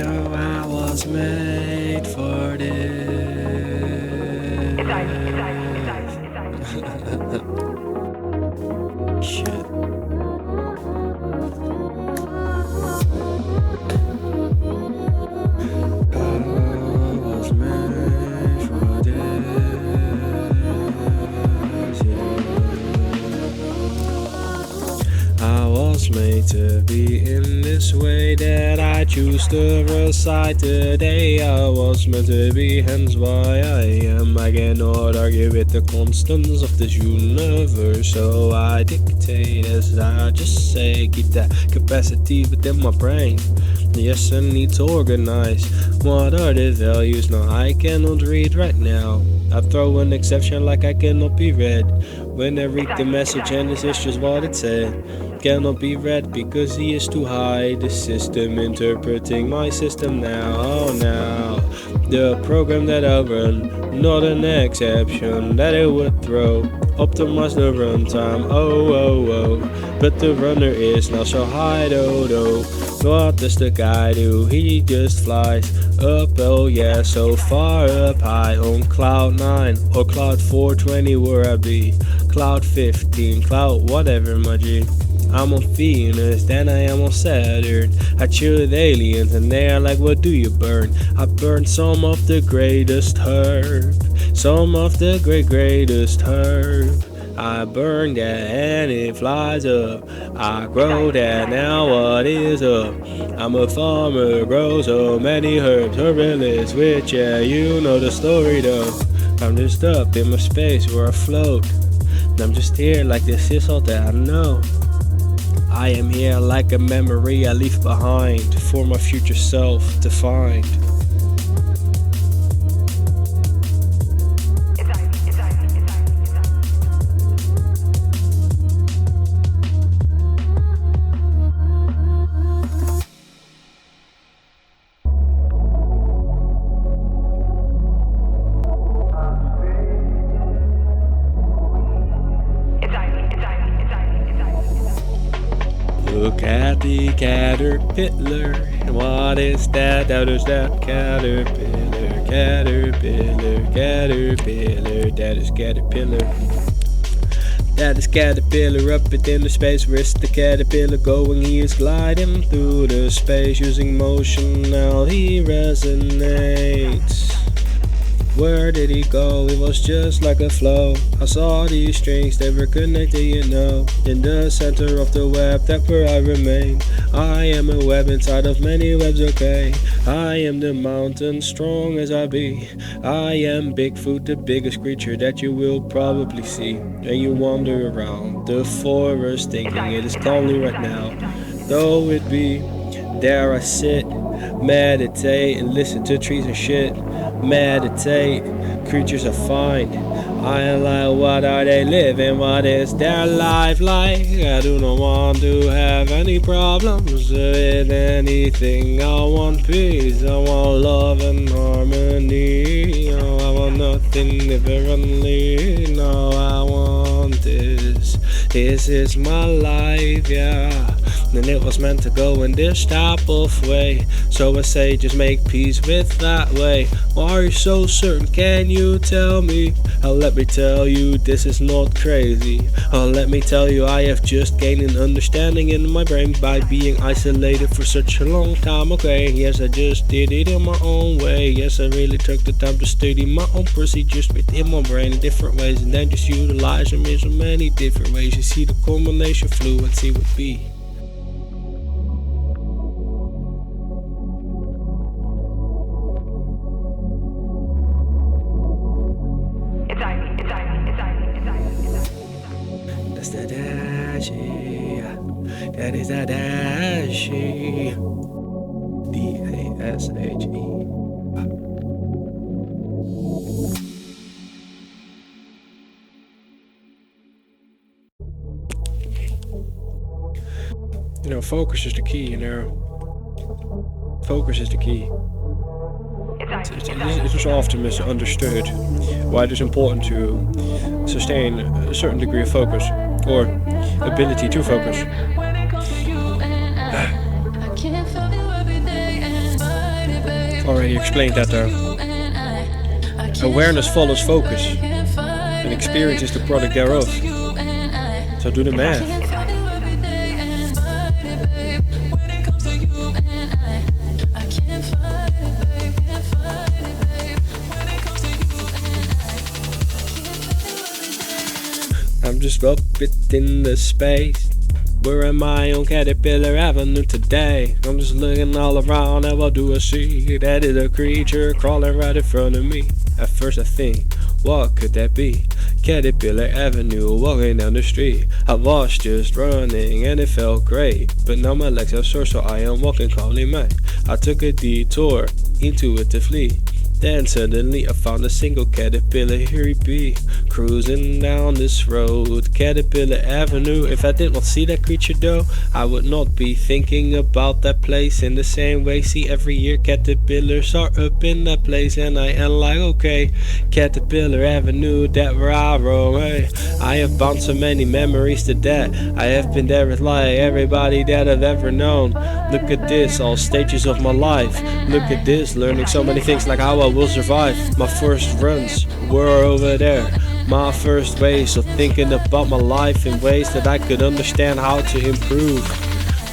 know I was made for this. Shit. I was made to be in this way that I choose to recite today. I was meant to be, hence why I am. I cannot argue with the constants of this universe, so I dictate as I just say. Keep that capacity within my brain. Yes, I need to organize. What are the values? No, I cannot read right now. I throw an exception like I cannot be read. When I read the message and this is just what it said. Cannot be read because he is too high. The system interpreting my system now. Oh, now the program that I run, not an exception that it would throw. Optimize the runtime. Oh. But the runner is now so high, do. What does the guy do? He just flies up, oh yeah, so far up high on cloud 9 or cloud 420 where I be. Cloud 15, cloud whatever, my G. I'm on Venus, then I am on Saturn. I chill with aliens and they are like, what do you burn? I burn some of the greatest herb, some of the greatest herb. I burn that and it flies up. I grow that, now what is up? I'm a farmer, grow so many herbs, herbalist, which yeah, you know the story though. I'm just up in my space where I float. And I'm just here like this is all that I know. I am here like a memory I leave behind for my future self to find. Look at the caterpillar. What is that? How does that caterpillar? That is caterpillar. That is caterpillar up within the space. Where's the caterpillar going? He is gliding through the space using motion. Now he resonates. Where did he go? It was just like a flow. I saw these strings, they were connected, you know. In the center of the web, that's where I remain. I am a web inside of many webs, okay. I am the mountain, strong as I be. I am Bigfoot, the biggest creature that you will probably see. And you wander around the forest thinking it is lonely right now. Though it be, there I sit, meditate and listen to trees and shit. Meditate, creatures I find. I am like, what are they living? What is their life like? I do not want to have any problems with anything. I want peace, I want love and harmony. No, I want nothing differently. No, I want this. This is my life, yeah. And it was meant to go in this type of way. So I say just make peace with that way. Why are you so certain? Can you tell me? Oh, let me tell you this is not crazy. Oh, let me tell you I have just gained an understanding in my brain by being isolated for such a long time. Okay, yes I just did it in my own way. Yes I really took the time to study my own procedures within my brain in different ways. And then just utilize them in so many different ways. You see the combination fluency would be. That's the Dashie. That is the Dashie. D-A-S-H-E. You know, focus is the key, you know. Focus is the key. It is often misunderstood why it is important to sustain a certain degree of focus or ability to focus. Already explained that though. Awareness follows focus, and experience is the product thereof. So do the math. I'm just up it in the space. We're in my own Caterpillar Avenue today. I'm just looking all around and what do I see? That is a creature crawling right in front of me. At first I think, what could that be? Caterpillar Avenue, walking down the street. I was just running and it felt great, but now my legs are sore, so I am walking calmly, man. I took a detour intuitively. Then suddenly I found a single caterpillar, here he be, cruising down this road, Caterpillar Avenue. If I did not see that creature though, I would not be thinking about that place in the same way. See, every year caterpillars are up in that place, and I am like, okay, Caterpillar Avenue, that where I roam, hey. I have bound so many memories to that. I have been there with like everybody that I've ever known. Look at this, all stages of my life. Look at this, learning so many things, like how I will survive. My first runs were over there. My first ways of thinking about my life in ways that I could understand how to improve.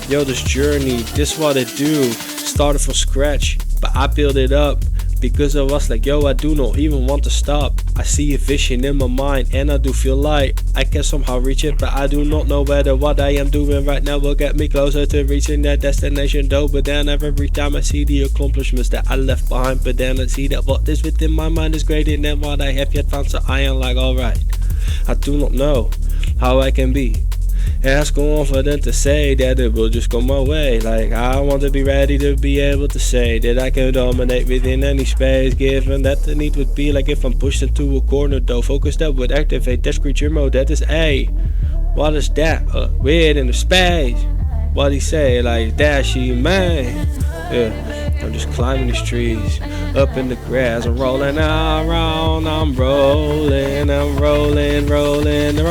Yo, this journey, this what I do. Started from scratch, but I built it up. Because I was like, yo, I do not even want to stop. I see a vision in my mind and I do feel like I can somehow reach it, but I do not know whether what I am doing right now will get me closer to reaching that destination though. But then every time I see the accomplishments that I left behind, but then I see that what is within my mind is greater than what I have yet found. So I am like, alright, I do not know how I can be as confident to say that it will just come my way. Like, I want to be ready to be able to say that I can dominate within any space, given that the need would be like if I'm pushed into a corner though. Focus that would activate that creature mode. That is A. What is that? Weird in the space. What he say? Like, Dashie, man. Yeah, I'm just climbing these trees, up in the grass. I'm rolling around, I'm rolling around, I am rolling around,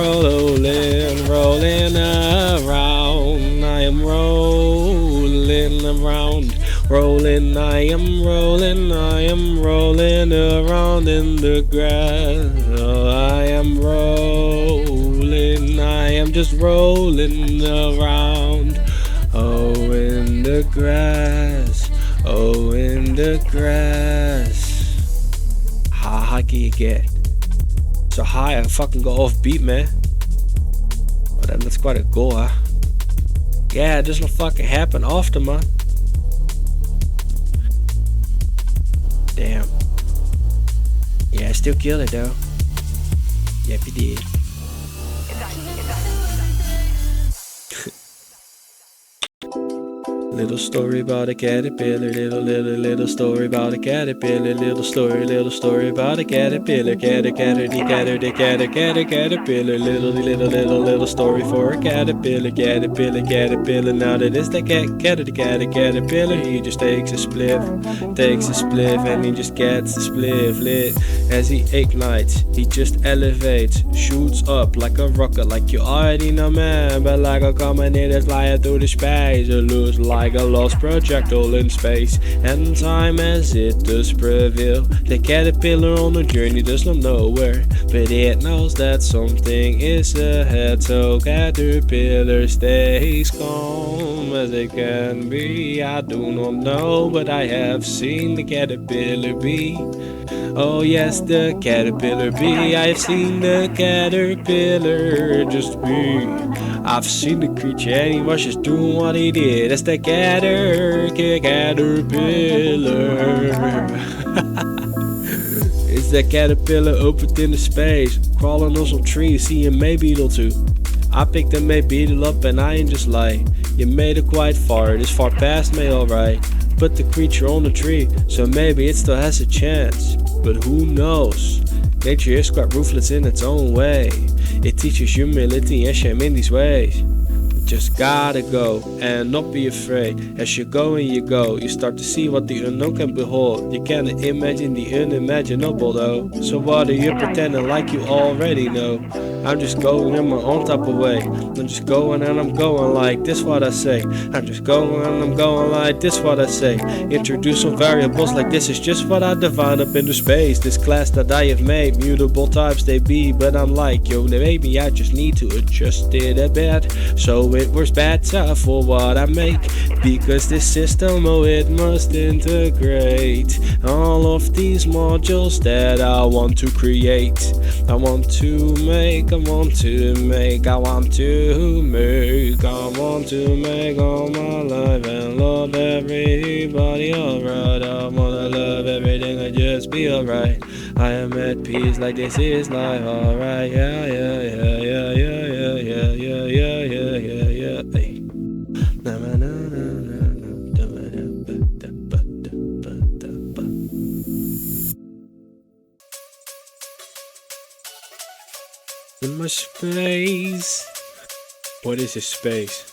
I am rolling around in the grass. Oh, I am rolling, I am just rolling around. Oh, in the grass, oh, in the grass. How high can you get? So high I fucking go off beat, man. But then that's quite a goal, huh? Yeah, it doesn't fucking happen often, man. Damn. Yeah, I still killed it though. Yep, you did. Little story about a caterpillar, little story about a caterpillar, little story about a caterpillar, caterpillar, little story for a caterpillar, caterpillar. Now that it's the caterpillar, he just takes a spliff, and he just gets the spliff lit. As he ignites, he just elevates, shoots up like a rocket, like you already know, man. But like a comet that's flying through the space, it looks like a lost projectile in space, and time as it does prevail. The caterpillar on the journey does not know where, but it knows that something is ahead. So caterpillar stays calm as it can be. I do not know, but I have seen the caterpillar be. Oh yes, the caterpillar bee. I've seen the caterpillar just be. I've seen the creature and he was just doing what he did. That's the caterpillar. It's that caterpillar opened into space, crawling on some trees, see a May beetle too. I picked a May beetle up and I ain't just like, you made it quite far, it is far past me, alright. Put the creature on the tree, so maybe it still has a chance. But who knows? Nature is quite ruthless in its own way. It teaches humility and shame in these ways. Just gotta go and not be afraid. As you go and you go, you start to see what the unknown can behold. You can't imagine the unimaginable though. So what are you pretending like you already know? I'm just going in my own type of way. I'm just going and I'm going like this what I say. I'm just going and I'm going like this what I say. Introduce some variables like this is just what I divine up into space. This class that I have made, mutable types they be. But I'm like, yo, maybe I just need to adjust it a bit, so it works better for what I make. Because this system, oh, it must integrate all of these modules that I want to create. I want to make, I want to make, I want to make, I want to make all my life and love everybody alright. I wanna love everything and just be alright. I am at peace like this is life, alright. Yeah, yeah, yeah, yeah, yeah, yeah, yeah, yeah, yeah, yeah, yeah, yeah. Hey. In my space. What is a space?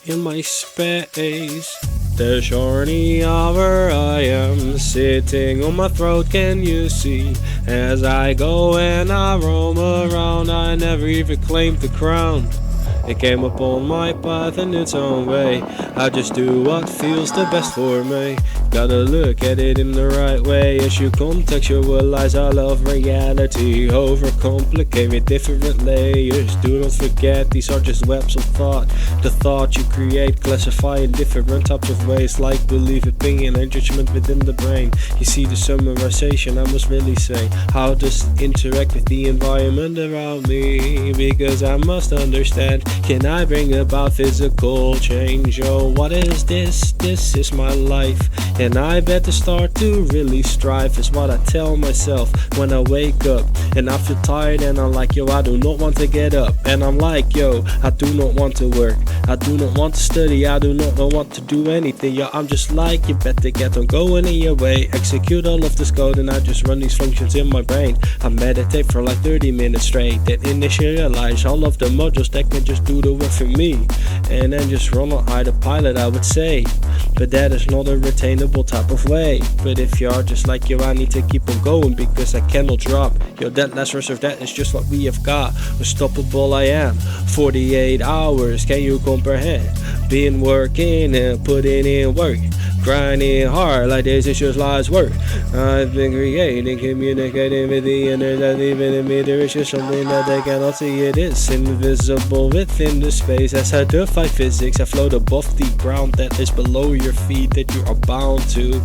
In my space. The shorty hour I am sitting on my throat, can you see? As I go and I roam around, I never even claimed the crown. It came upon my path in its own way. I just do what feels the best for me. Gotta look at it in the right way. As you contextualize, I love reality. Overcomplicate with different layers. Do not forget, these are just webs of thought. The thought you create, classify in different types of ways, like belief, opinion, and judgment within the brain. You see the summarization, I must really say, how does it interact with the environment around me? Because I must understand, can I bring about physical change? Oh, what is this? This is my life. And I better start to really strive, is what I tell myself when I wake up. And I feel tired and I'm like, yo, I do not want to get up. And I'm like, yo, I do not want to work. I do not want to study. I do not want to do anything. Yo, I'm just like, you better get on going in your way. Execute all of this code and I just run these functions in my brain. I meditate for like 30 minutes straight. Then initialize all of the modules that can just do the work for me. And then just run on autopilot, I would say. But that is not a retainable type of way. But if you are just like, yo, I need to keep on going because I cannot drop. Yo, that last verse of that is just what we have got. Unstoppable I am. 48 hours, can you comprehend? Been working and putting in work. Grinding hard like this is just life's work. I've been creating, communicating with the inner that even in me there is just something that they cannot see. It is invisible within the space. As I defy physics, I float above the ground that is below your feet that you are bound to.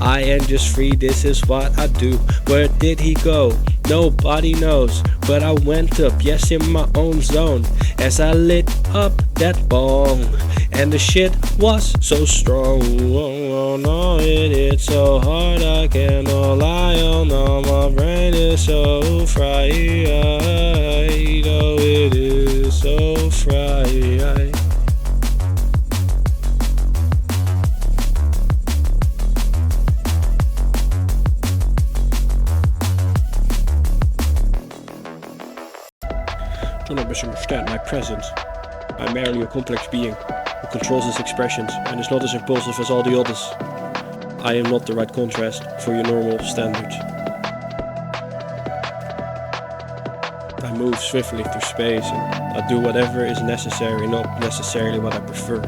I am just free, this is what I do. Where did he go? Nobody knows, but I went up, yes, in my own zone. As I lit up that bong, and the shit was so strong. Oh no, it hit so hard I cannot lie. Oh no, my brain is so fried. Oh, it is so fried. Do not misunderstand my presence. I'm merely a complex being who controls his expressions and is not as impulsive as all the others. I am not the right contrast for your normal standards. I move swiftly through space and I do whatever is necessary, not necessarily what I prefer.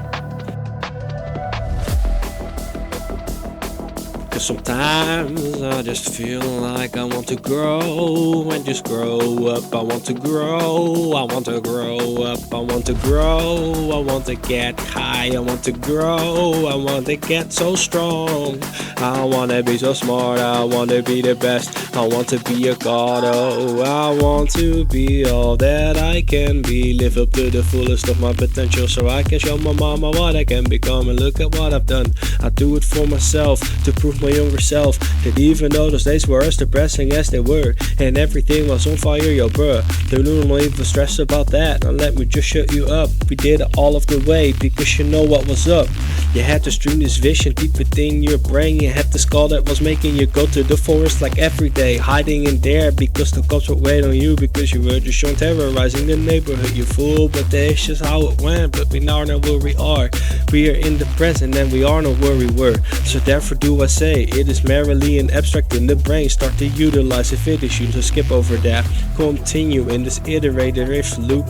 Cause sometimes I just feel like I want to grow and just grow up. I want to grow, I want to grow up. I want to grow, I want to get high. I want to grow, I want to get so strong. I want to be so smart, I want to be the best. I want to be a god, oh, I want to be all that I can be. Live up to the fullest of my potential so I can show my mama what I can become. And look at what I've done. I do it for myself, to prove my younger self that even though those days were as depressing as they were and everything was on fire, yo bruh, do not even stress about that. Now let me just shut you up. We did it all of the way because you know what was up. You had to stream this vision deep within your brain. You had the skull that was making you go to the forest like every day, hiding in there because the cops would wait on you because you were just shown terrorizing the neighborhood. You fool, but that's just how it went. But we now know where we are. We are in the present and we are not where we were. So therefore do I say, it is merely an abstract in the brain. Start to utilize if it is you, so skip over that. Continue in this iterative loop.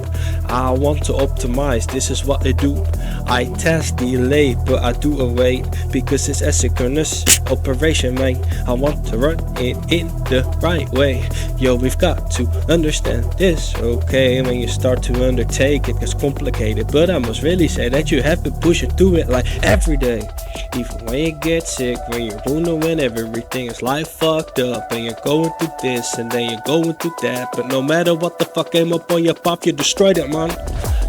I want to optimize, this is what I do. I test, delay, but I do await because it's asynchronous operation, man. I want to run it in the right way. Yo, we've got to understand this, okay? When you start to undertake it gets complicated, but I must really say that you have to push it through it like every day. Even when you get sick, when you're wounded, when everything is like fucked up, and you're going through this and then you're going through that, but no matter what the fuck came up on your path, you destroyed it, man.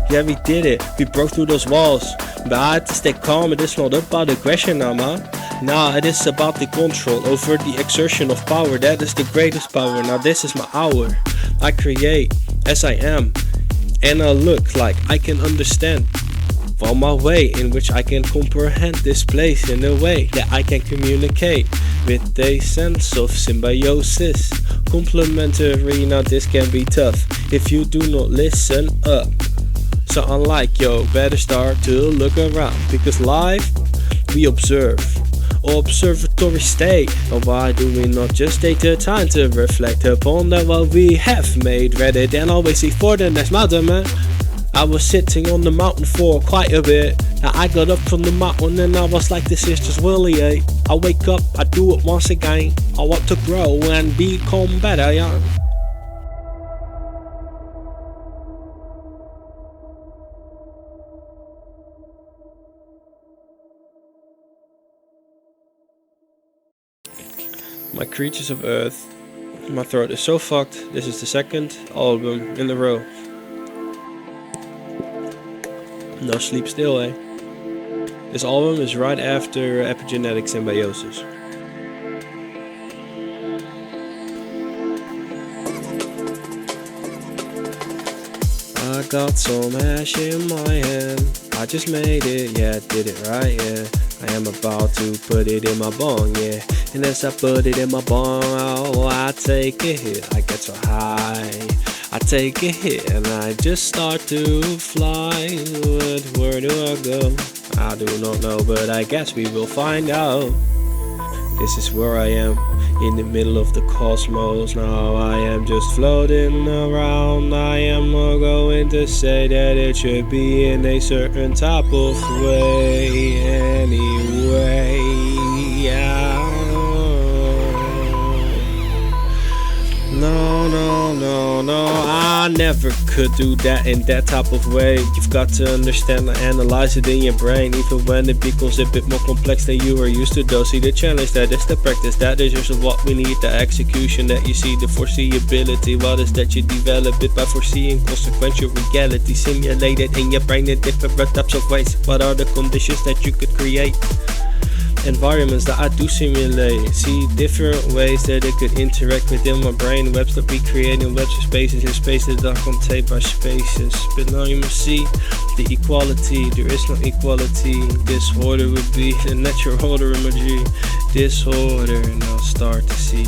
Yeah, we did it. We broke through those walls. But I had to stay calm. It is not about aggression now, man. Nah, it is about the control over the exertion of power. That is the greatest power. Now this is my hour. I create as I am. And I look like I can understand. Found my way in which I can comprehend this place in a way that I can communicate with a sense of symbiosis. Complementary, now this can be tough if you do not listen up. So unlike yo, better start to look around, because life we observe, observatory state. And why do we not just take the time to reflect upon that what we have made, rather than always seek for the next mountain, man? I was sitting on the mountain for quite a bit. Now I got up from the mountain and I was like, this is just Willie, eh? I wake up, I do it once again. I want to grow and become better, yeah. My creatures of earth. My throat is so fucked. This is the second album in a row. No sleep still, eh? This album is right after epigenetic symbiosis. I got some hash in my hand. I just made it, yeah, did it right, yeah. I am about to put it in my bong, yeah. And as I put it in my bong, oh, I take a hit. I get so high. I take a hit and I just start to fly. But where do I go? I do not know, but I guess we will find out. This is where I am, in the middle of the cosmos. Now I am just floating around. I am not going to say that it should be in a certain type of way anyway. No, I never could do that in that type of way. You've got to understand and analyze it in your brain, even when it becomes a bit more complex than you are used to. Though, see the challenge, that is the practice, that is just what we need. The execution that you see, the foreseeability. What is that you develop it by foreseeing consequential reality, simulated in your brain in different types of ways. What are the conditions that you could create? Environments that I do simulate, see different ways that it could interact within my brain. Webs that we create in webs of spaces, in spaces that are contained by spaces. But now you must see the equality. There is no equality. Disorder would be the natural order imagery. Disorder, now start to see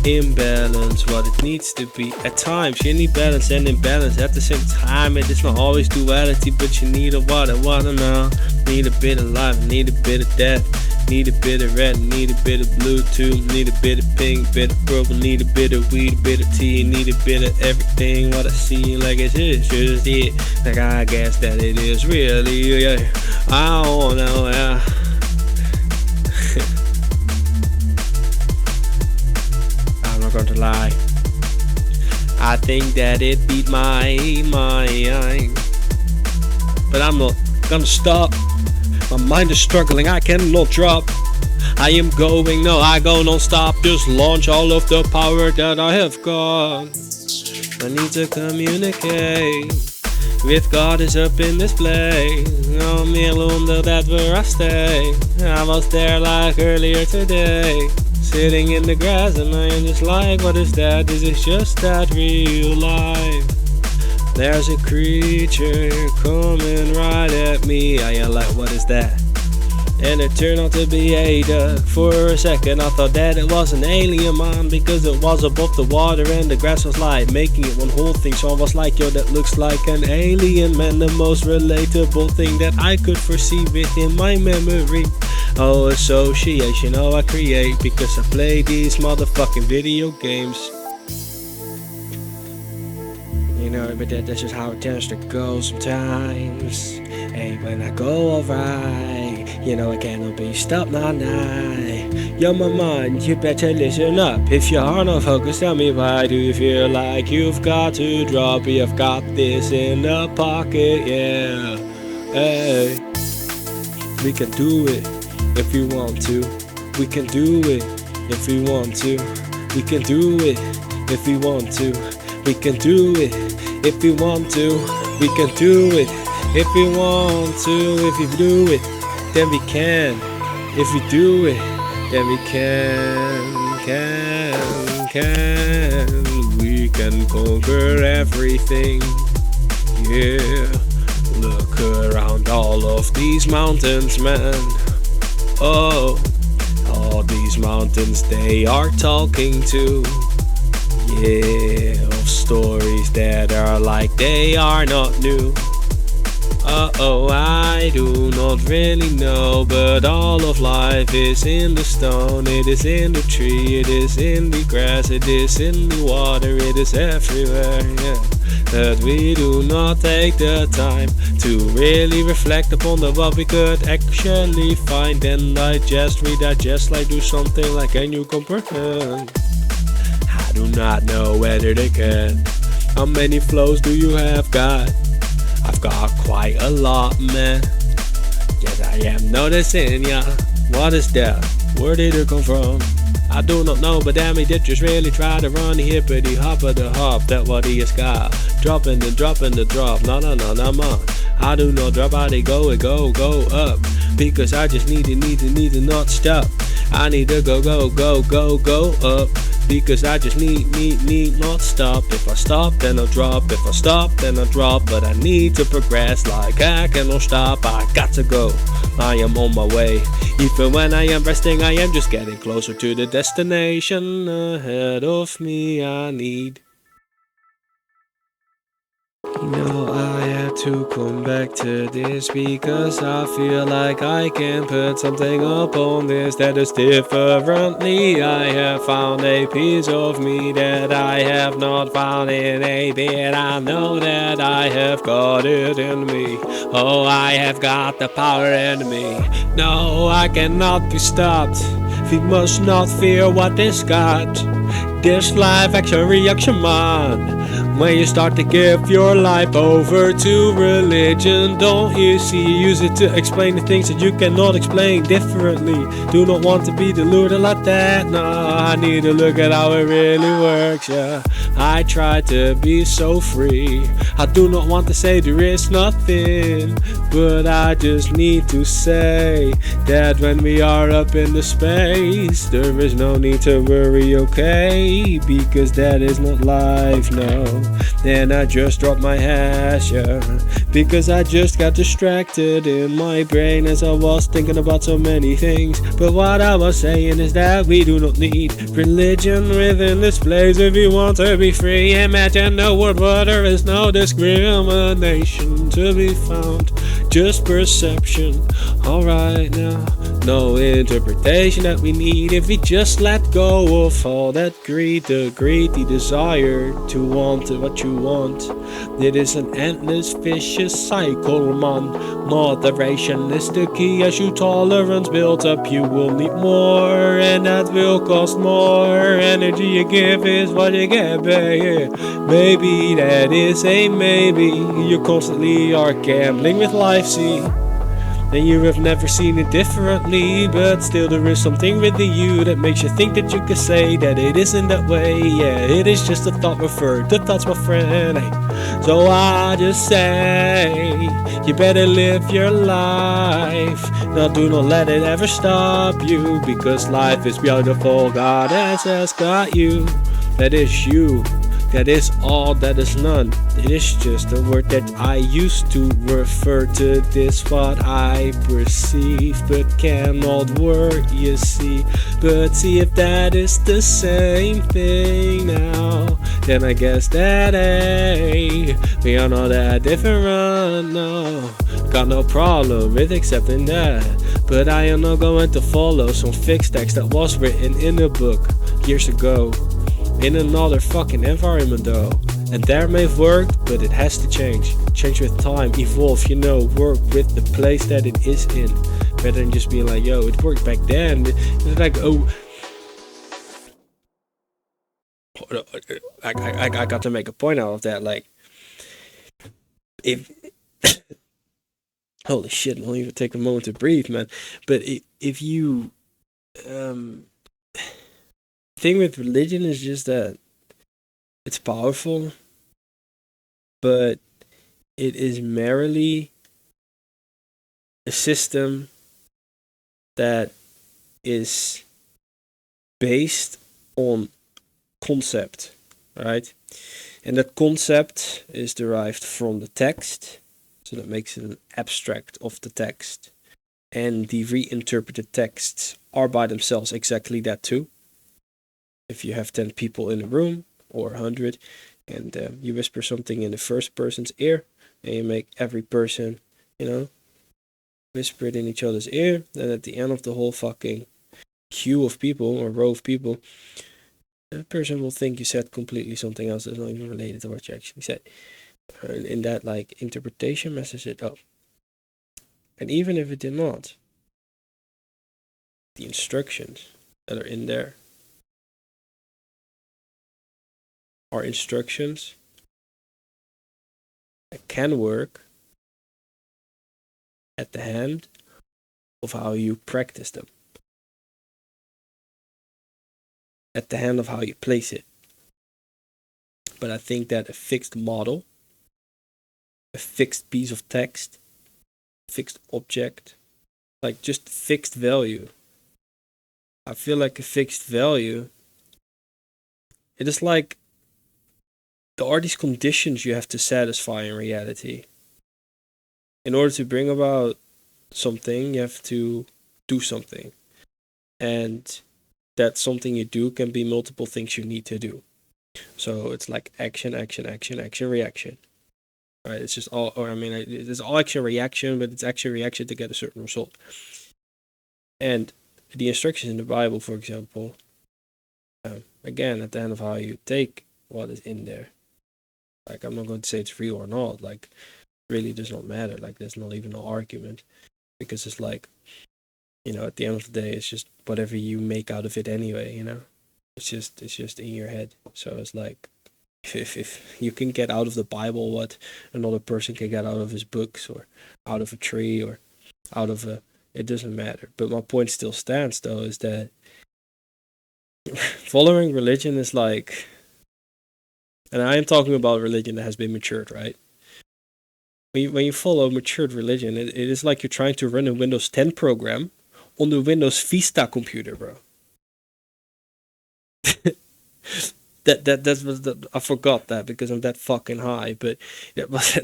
imbalance, what it needs to be. At times you need balance and imbalance at the same time. It is not always duality, but you need a water now. Need a bit of life, need a bit of death. Need a bit of red, need a bit of blue too. Need a bit of pink, bit of purple. Need a bit of weed, a bit of tea. Need a bit of everything. What I see like it's just it. Like I guess that it is really, yeah. I don't know, yeah. I'm not going to lie. I think that it beat my mind. But I'm not gonna stop. My mind is struggling, I cannot drop. I am going, no, I go non-stop. Just launch all of the power that I have got. I need to communicate with God is up in this place. Oh, me alone, that's where I stay. I was there like earlier today, sitting in the grass, and I am just like, what is that? Is it just that real life? There's a creature coming right at me. I am like, what is that? And it turned out to be a duck. For a second I thought that it was an alien man, because it was above the water and the grass was light, making it one whole thing. So I was like, yo, that looks like an alien man. The most relatable thing that I could foresee within my memory. Oh, association, oh, I create because I play these motherfucking video games. You know, but that's just how it tends to go sometimes. Hey, when I go alright, you know I cannot be stopped, nah. Yo, my mind, you better listen up. If your heart not focused, tell me why do you feel like you've got to drop? You've got this in the pocket, yeah. Hey, we can do it if we want to. We can do it if we want to. We can do it if we want to. We can do it if we want to. We can do it if we want to. If we do it, then we can. If we do it, then we can. We can conquer everything. Yeah, look around all of these mountains, man. Oh, all these mountains, they are talking to. Yeah, of stories that are like they are not new. Oh, I do not really know, but all of life is in the stone, it is in the tree, it is in the grass, it is in the water, it is everywhere, yeah. That we do not take the time to really reflect upon what we could actually find and digest, redigest, like do something like can you comprehend? I do not know whether they can. How many flows do you have got? I've got quite a lot, man. Yes, I am noticing, yeah. What is that? Where did it come from? I do not know, but damn, he did just really try to run the hippity hop of the hop. That what he has got. Dropping the drop. No, man. I do not drop, how they go up. Because I just need to not stop. I need to go up. Because I just need not stop. If I stop, then I'll drop. If I stop, then I'll drop. But I need to progress like I cannot stop. I got to go. I am on my way. Even when I am resting, I am just getting closer to the destination ahead of me. I need. You know, I had to come back to this because I feel like I can put something up on this that is differently. I have found a piece of me that I have not found in a bit. I know that I have got it in me. Oh, I have got the power in me. No, I cannot be stopped. We must not fear what is got. This life action reaction, man. When you start to give your life over to religion, don't you see? Use it to explain the things that you cannot explain differently. Do not want to be deluded like that. No, I need to look at how it really works. Yeah, I try to be so free. I do not want to say there is nothing, but I just need to say that when we are up in the space, there is no need to worry, okay? Because that is not life, no. Then I just dropped my hash, yeah. Because I just got distracted in my brain as I was thinking about so many things. But what I was saying is that we do not need religion within this place if you want to be free. Imagine a world where there is no discrimination to be found, just perception. Alright now, no interpretation that we need if we just let go of all that greed, the greedy desire to want what you want. It is an endless vicious cycle, man. Moderation is the key. As your tolerance builds up, you will need more, and that will cost more. Energy you give is what you get back. Yeah. Maybe that is a maybe. You constantly are gambling with life, see. And you have never seen it differently, but still there is something within you that makes you think that you can say that it isn't that way. Yeah, it is just a thought referred to thoughts, my friend. Hey. So I just say, you better live your life. Now do not let it ever stop you, because life is beautiful. God has got you. That is you. That is all, that is none. It is just a word that I use to refer to this what I perceive, but cannot word, you see. But see if that is the same thing now, then I guess that ain't. We are not that different, no. Got no problem with accepting that, but I am not going to follow some fixed text that was written in a book years ago, in another fucking environment though. And that may have worked, but it has to change. Change with time, evolve, work with the place that it is in. Better than just being like, yo, it worked back then. It's like, oh, I got to make a point out of that. Like, if holy shit, I'll even take a moment to breathe, man. But if you thing with religion is just that it's powerful, but it is merely a system that is based on concept, right? And that concept is derived from the text, so that makes it an abstract of the text. And the reinterpreted texts are by themselves exactly that too. If you have 10 people in a room, or 100, and you whisper something in the first person's ear, and you make every person, whisper it in each other's ear, then at the end of the whole fucking queue of people, or row of people, that person will think you said completely something else that's not even related to what you actually said. And in that, interpretation messes it up. And even if it did not, the instructions that are in there are instructions that can work at the hand of how you practice them, at the hand of how you place it. But I think that a fixed model, a fixed piece of text, fixed object, like just fixed value, I feel like a fixed value, it is like there are these conditions you have to satisfy in reality. In order to bring about something, you have to do something. And that something you do can be multiple things you need to do. So it's like action, action, action, action, reaction. Right? It's just all, it's all action, reaction, but it's action, reaction to get a certain result. And the instructions in the Bible, for example, again, at the end of how you take what is in there. Like, I'm not going to say it's real or not. Like, really does not matter. Like, there's not even an argument. Because it's like, at the end of the day, it's just whatever you make out of it anyway, It's just in your head. So it's like, if you can get out of the Bible what another person can get out of his books, or out of a tree, or out of it doesn't matter. But my point still stands, though, is that following religion is like, and I am talking about religion that has been matured, right? When you follow matured religion, it is like you're trying to run a Windows 10 program on the Windows Vista computer, bro. I forgot that because I'm that fucking high, but that was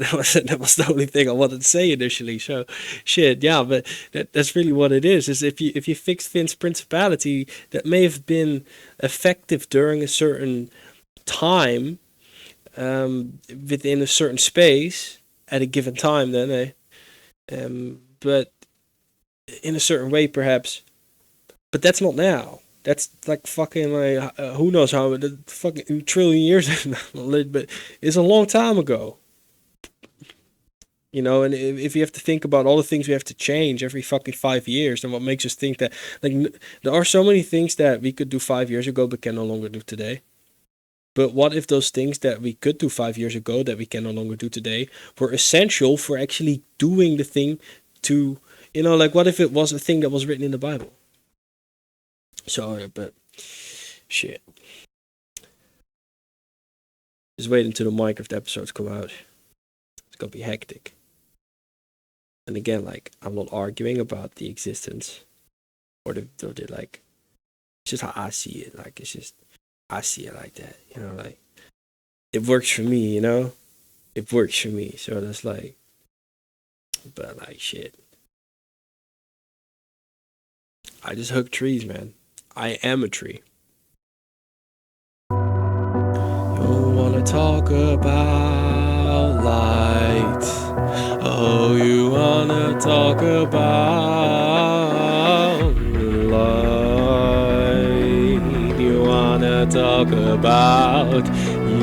the only thing I wanted to say initially. So, shit, yeah, but that's really what it is. Is if you fix Finn's principality that may have been effective during a certain time, within a certain space at a given time, then, but in a certain way, perhaps. But that's not now. That's like fucking who knows how fucking trillion years, but it's a long time ago. And if you have to think about all the things we have to change every fucking 5 years, then what makes us think that there are so many things that we could do 5 years ago but can no longer do today. But what if those things that we could do 5 years ago that we can no longer do today were essential for actually doing the thing to, what if it was a thing that was written in the Bible? Sorry, but shit. Just wait until the Minecraft episodes come out. It's gonna be hectic. And again, I'm not arguing about the existence or the it's just how I see it. It's just, I see it like that, it works for me, you know? It works for me. So that's like, but like shit. I just hug trees, man. I am a tree. You wanna talk about light? Oh, you wanna talk about light? You wanna talk about?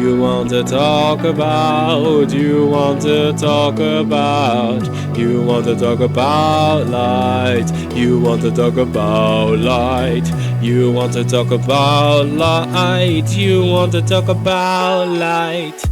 You want to talk about? You want to talk about? You want to talk about light? You want to talk about light? You want to talk about light? You want to talk about light?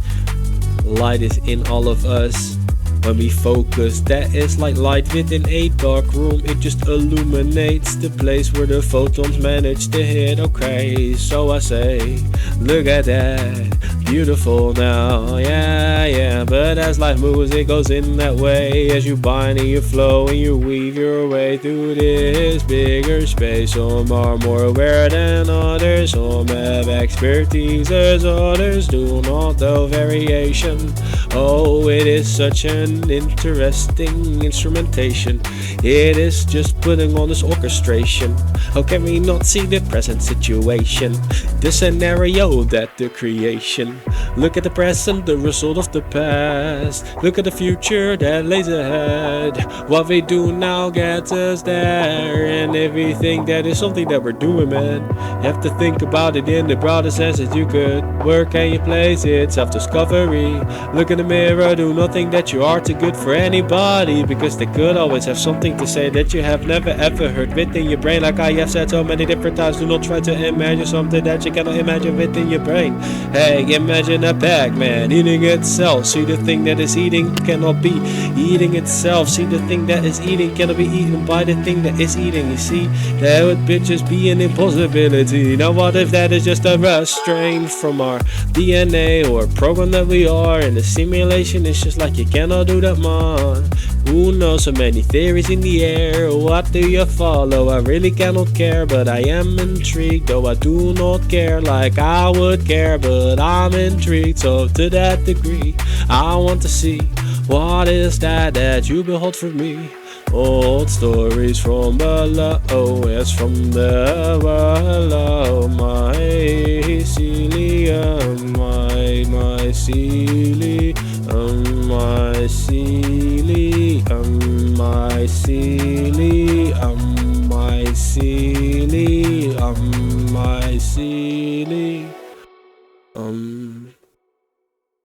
Light is in all of us. When we focus, that is like light within a dark room. It just illuminates the place where the photons manage to hit. Okay, so I say, look at that, beautiful now, yeah. But as life moves, it goes in that way. As you bind and you flow and you weave your way through this bigger space. Some are more aware than others, some have expertise as others do not. The variation, oh, it is such an interesting instrumentation. It is just putting on this orchestration. How can we not see the present situation, the scenario that the creation? Look at the present, the result of the past. Look at the future that lays ahead. What we do now gets us there. And if we think that is something that we're doing, man, you have to think about it in the broader sense that you could. Where can you place it? Self-discovery. Look in the mirror, do not think that you are too good for anybody, because they could always have something to say that you have never ever heard within your brain. Like I have said so many different times, do not try to imagine something that you cannot imagine within your brain. Hey, imagine a Pac-Man eating itself. See, the thing that is eating cannot be eating itself. See, the thing that is eating cannot be eaten by the thing that is eating. You see, that would just be an impossibility. Now what if that is just a restraint from our DNA or program that we are, and the simulation is just like you cannot do that, man. Who knows, so many theories in the air. What do you follow? I really cannot care, but I am intrigued. Though I do not care like I would care, but I'm intrigued. So to that degree, I want to see what is that you behold from me. Old stories from below, yes, from the below. My mycelium, my mycelium, my mycelium, my mycelium, my mycelium, my mycelium.